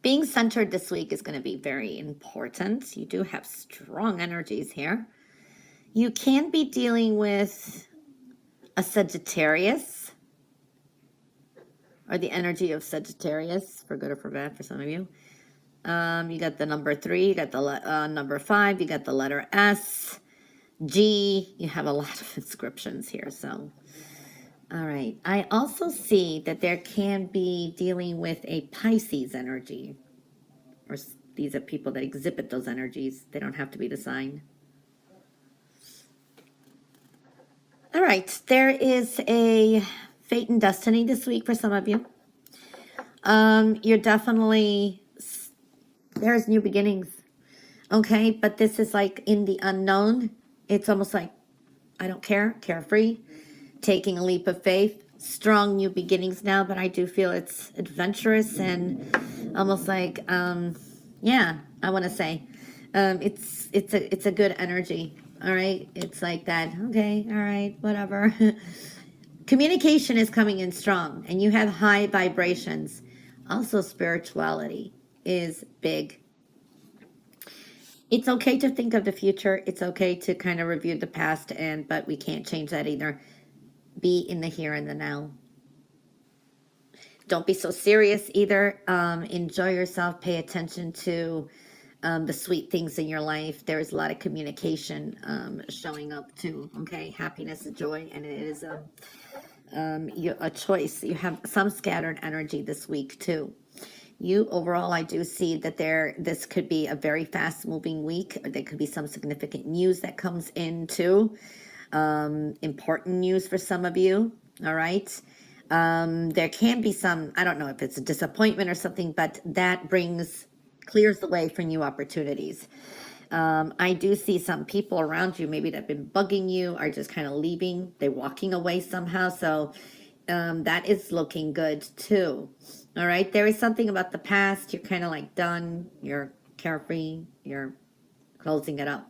Being centered this week is going to be very important. You do have strong energies here. You can be dealing with a Sagittarius, or the energy of Sagittarius, for good or for bad for some of you. You got the number 3, you got the number 5, you got the letter S, G. You have a lot of inscriptions here, so... All right. I also see that there can be dealing with a Pisces energy. Or these are people that exhibit those energies. They don't have to be the sign. All right. There is a fate and destiny this week for some of you. You're definitely... There's new beginnings. Okay? But this is like in the unknown. It's almost like, I don't care. Carefree. Taking a leap of faith, strong new beginnings now, but I do feel it's adventurous and almost like, yeah, I want to say, it's a good energy. All right, it's like that. Okay, all right, whatever. Communication is coming in strong, and you have high vibrations. Also, spirituality is big. It's okay to think of the future. It's okay to kind of review the past, but we can't change that either. Be in the here and the now. Don't be so serious either. Enjoy yourself. Pay attention to the sweet things in your life. There's a lot of communication showing up too. Okay, happiness and joy, and it is a choice. You have some scattered energy this week too. You overall, I do see that this could be a very fast-moving week. There could be some significant news that comes in too. Important news for some of you. All right. There can be some, I don't know if it's a disappointment or something, but that clears the way for new opportunities. I do see some people around you, maybe that have been bugging you, are just kind of leaving. They're walking away somehow. So, that is looking good too. All right. There is something about the past. You're kind of like done. You're carefree. You're closing it up.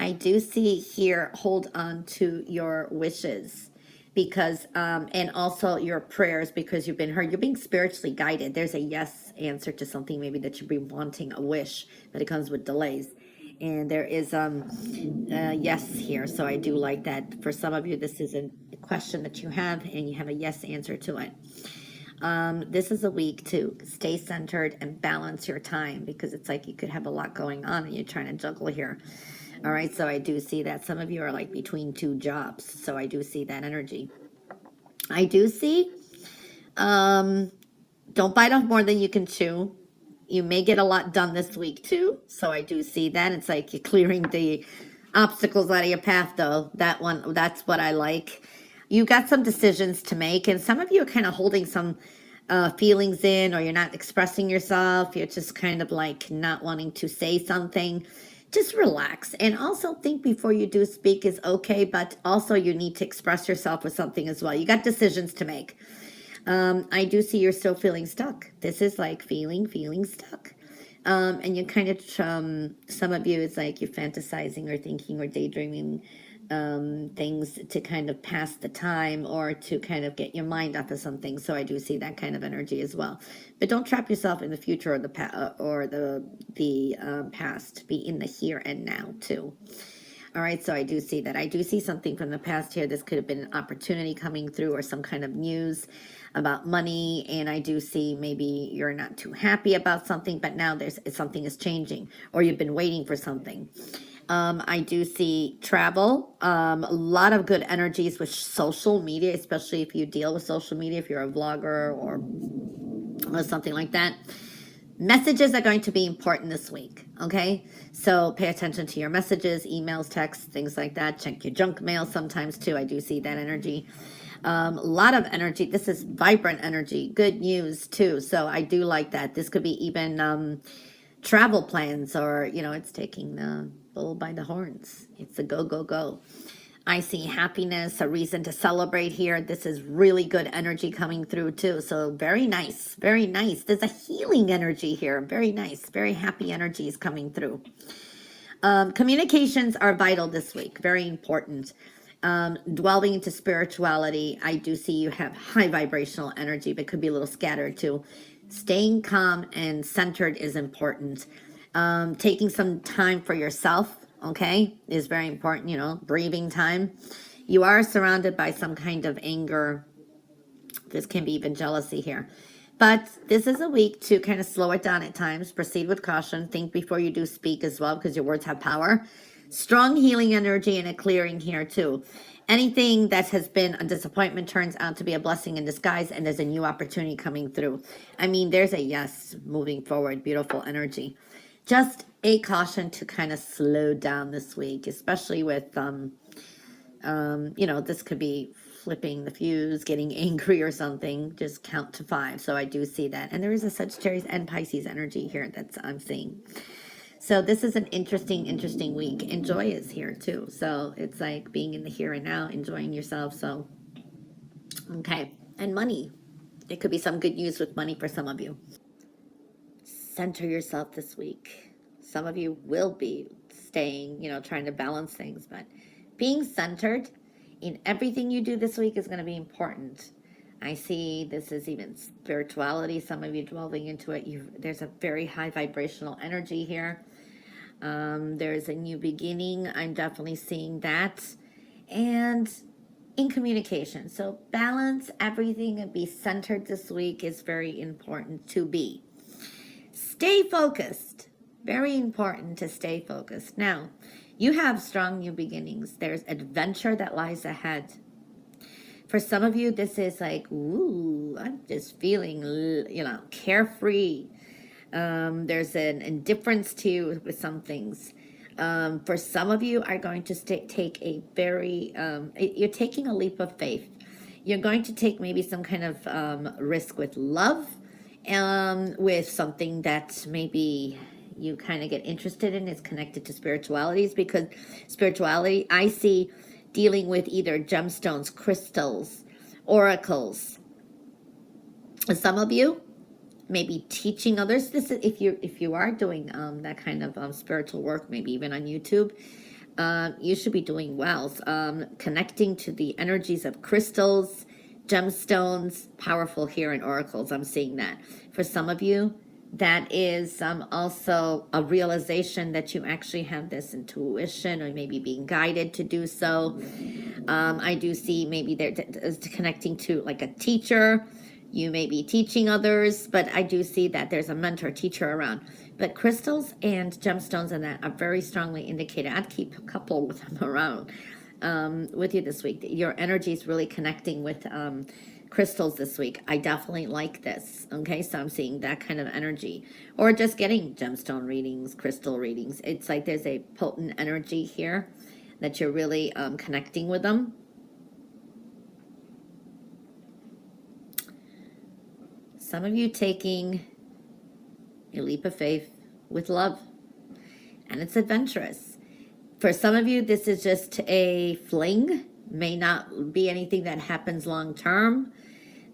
I do see here, hold on to your wishes because, and also your prayers because you've been heard. You're being spiritually guided. There's a yes answer to something maybe that you've been wanting, a wish, but it comes with delays. And there is yes here, so I do like that. For some of you, this is a question that you have, and you have a yes answer to it. This is a week to stay centered and balance your time because it's like you could have a lot going on and you're trying to juggle here. All right, so I do see that. Some of you are like between 2 jobs, so I do see that energy. I do see, don't bite off more than you can chew. You may get a lot done this week too, so I do see that. It's like you're clearing the obstacles out of your path, though. That's what I like. You got some decisions to make, and some of you are kind of holding some feelings in, or you're not expressing yourself. You're just kind of like not wanting to say something. Just relax and also think before you do speak is okay, but also you need to express yourself with something as well. You got decisions to make. I do see you're still feeling stuck. This is like feeling stuck. And you kind of, some of you, it's like you're fantasizing or thinking or daydreaming things to kind of pass the time or to kind of get your mind off of something. So I do see that kind of energy as well. But don't trap yourself in the future or the past. Be in the here and now too. All right, so I do see that. I do see something from the past here. This could have been an opportunity coming through or some kind of news about money. And I do see maybe you're not too happy about something, but now something is changing or you've been waiting for something. I do see travel, a lot of good energies with social media, especially if you deal with social media, if you're a vlogger or something like that. Messages are going to be important this week, okay? So pay attention to your messages, emails, texts, things like that. Check your junk mail sometimes too. I do see that energy. A lot of energy. This is vibrant energy. Good news too. So I do like that. This could be even travel plans or, it's taking the bull by the horns. It's a go, go, go. I see happiness, a reason to celebrate here. This is really good energy coming through too. So very nice, very nice. There's a healing energy here. Very nice, very happy energies coming through. Communications are vital this week. Very important. Dwelling into spirituality, I do see you have high vibrational energy, but could be a little scattered too. Staying calm and centered is important. Taking some time for yourself, okay, is very important, you know, breathing time. You are surrounded by some kind of anger. This can be even jealousy here. But this is a week to kind of slow it down at times. Proceed with caution. Think before you do speak as well, because your words have power. Strong healing energy and a clearing here too. Anything that has been a disappointment turns out to be a blessing in disguise, and there's a new opportunity coming through. I mean, there's a yes moving forward. Beautiful energy. Just a caution to kind of slow down this week, especially with you know, this could be flipping the fuse, getting angry or something. Just count to 5. So I do see that. And there is a Sagittarius and Pisces energy here that's I'm seeing. So this is an interesting week. And joy is here too. So it's like being in the here and now, enjoying yourself. So, okay. And money. It could be some good news with money for some of you. Center yourself this week. Some of you will be staying, you know, trying to balance things, but being centered in everything you do this week is going to be important. I see this is even spirituality. Some of you delving into it. There's a very high vibrational energy here. There's a new beginning. I'm definitely seeing that. And in communication. So balance everything and be centered this week is very important to be. Stay focused. Very important to stay focused. Now, you have strong new beginnings. There's adventure that lies ahead. For some of you, this is like, ooh, I'm just feeling, you know, carefree. There's an indifference to you with some things. For some of you are going to take a very, you're taking a leap of faith. You're going to take maybe some kind of risk with love, with something that maybe you kind of get interested in is connected to spiritualities, because spirituality, I see dealing with either gemstones, crystals, oracles. Some of you maybe teaching others. This is if you are doing that kind of spiritual work, maybe even on YouTube, you should be doing well. Connecting to the energies of crystals, gemstones, powerful here in oracles. I'm seeing that. For some of you, that is also a realization that you actually have this intuition, or maybe being guided to do so. I do see maybe they're connecting to like a teacher. You may be teaching others, but I do see that there's a mentor teacher around. But crystals and gemstones and that are very strongly indicated. I'd keep a couple with them around with you this week. Your energy is really connecting with crystals this week. I definitely like this. Okay, so I'm seeing that kind of energy, or just getting gemstone readings, crystal readings. It's like there's a potent energy here that you're really connecting with them. Some of you taking a leap of faith with love, and it's adventurous. For some of you, this is just a fling. May not be anything that happens long term,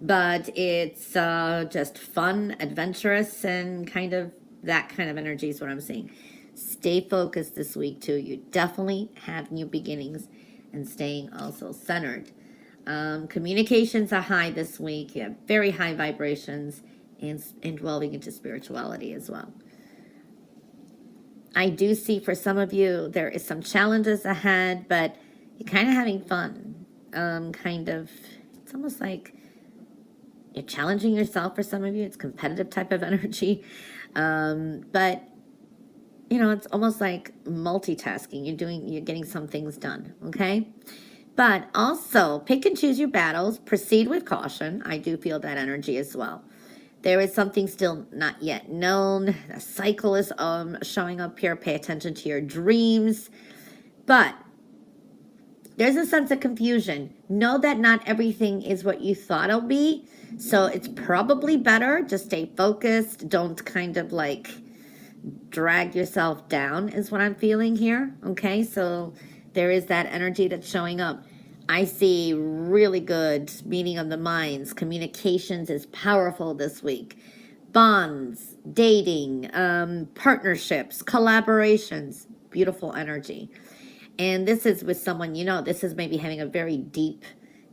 but it's just fun, adventurous, and kind of that kind of energy is what I'm seeing. Stay focused this week too. You definitely have new beginnings, and staying also centered. Communications are high this week. You have very high vibrations, and delving into spirituality as well. I do see for some of you there is some challenges ahead, but you're kind of having fun. It's almost like you're challenging yourself for some of you. It's competitive type of energy. But, you know, it's almost like multitasking. You're getting some things done, okay? But also, pick and choose your battles. Proceed with caution. I do feel that energy as well. There is something still not yet known. A cycle is showing up here. Pay attention to your dreams. But there's a sense of confusion. Know that not everything is what you thought it'll be. So it's probably better. Just stay focused. Don't kind of like drag yourself down is what I'm feeling here. Okay, so there is that energy that's showing up. I see really good meeting of the minds. Communications is powerful this week. Bonds, dating, partnerships, collaborations, beautiful energy. And this is with someone, you know, this is maybe having a very deep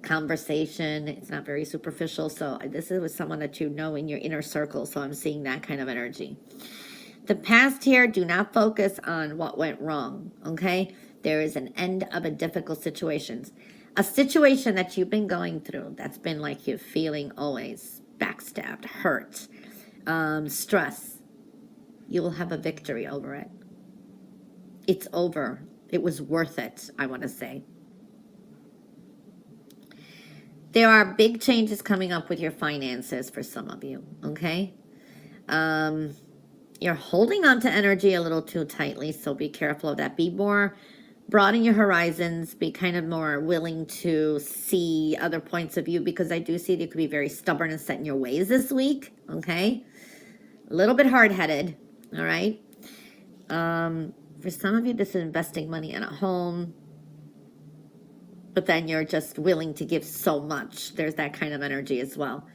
conversation. It's not very superficial. So this is with someone that you know in your inner circle. So I'm seeing that kind of energy. The past here, do not focus on what went wrong, okay? There is an end of a difficult situation. A situation that you've been going through that's been like you're feeling always backstabbed, hurt, stress. You will have a victory over it. It's over. It was worth it, I want to say. There are big changes coming up with your finances for some of you, okay? You're holding on to energy a little too tightly, so be careful of that. Be more, broaden your horizons, be kind of more willing to see other points of view, because I do see that you could be very stubborn and set in your ways this week, okay? A little bit hard-headed, all right? For some of you, this is investing money in a home, but then you're just willing to give so much. There's that kind of energy as well.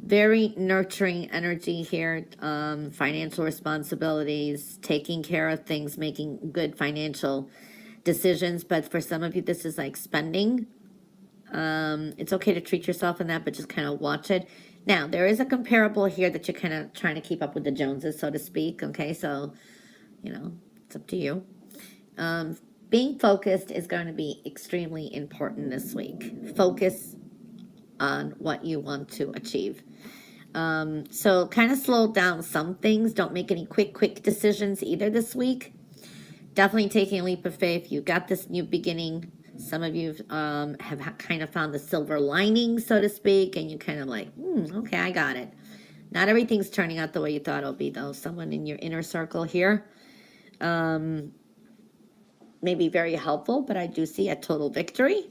Very nurturing energy here, financial responsibilities, taking care of things, making good financial decisions. But for some of you, this is like spending. It's okay to treat yourself in that, but just kind of watch it. Now, there is a comparable here that you're kind of trying to keep up with the Joneses, so to speak. Okay, so, you know, it's up to you. Being focused is going to be extremely important this week. Focus on what you want to achieve. So kind of slow down some things. Don't make any quick decisions either this week. Definitely taking a leap of faith. You got this new beginning. Some of you have kind of found the silver lining, so to speak, and you kind of like, okay, I got it. Not everything's turning out the way you thought it'll be, though. Someone in your inner circle here may be very helpful, but I do see a total victory.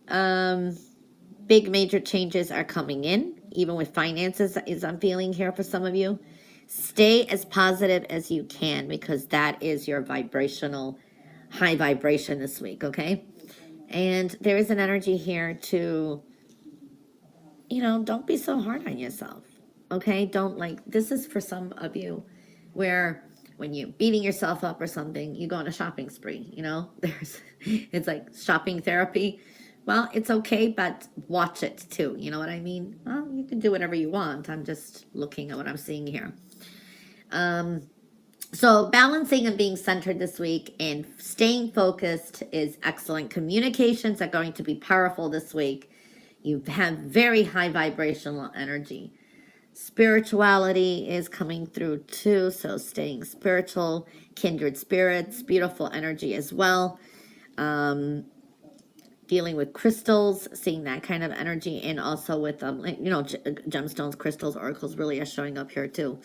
Big major changes are coming in, even with finances, as I'm feeling here for some of you. Stay as positive as you can, because that is your vibrational, high vibration this week, okay? And there is an energy here to, you know, don't be so hard on yourself, okay? Don't like, this is for some of you where when you're beating yourself up or something, you go on a shopping spree, you know? It's like shopping therapy. Well, it's okay, but watch it too. You know what I mean? Well, you can do whatever you want. I'm just looking at what I'm seeing here. So balancing and being centered this week and staying focused is excellent. Communications are going to be powerful this week. You have very high vibrational energy. Spirituality is coming through too, so staying spiritual, kindred spirits, beautiful energy as well. Dealing with crystals, seeing that kind of energy, and also with, you know, gemstones, crystals, oracles really are showing up here too.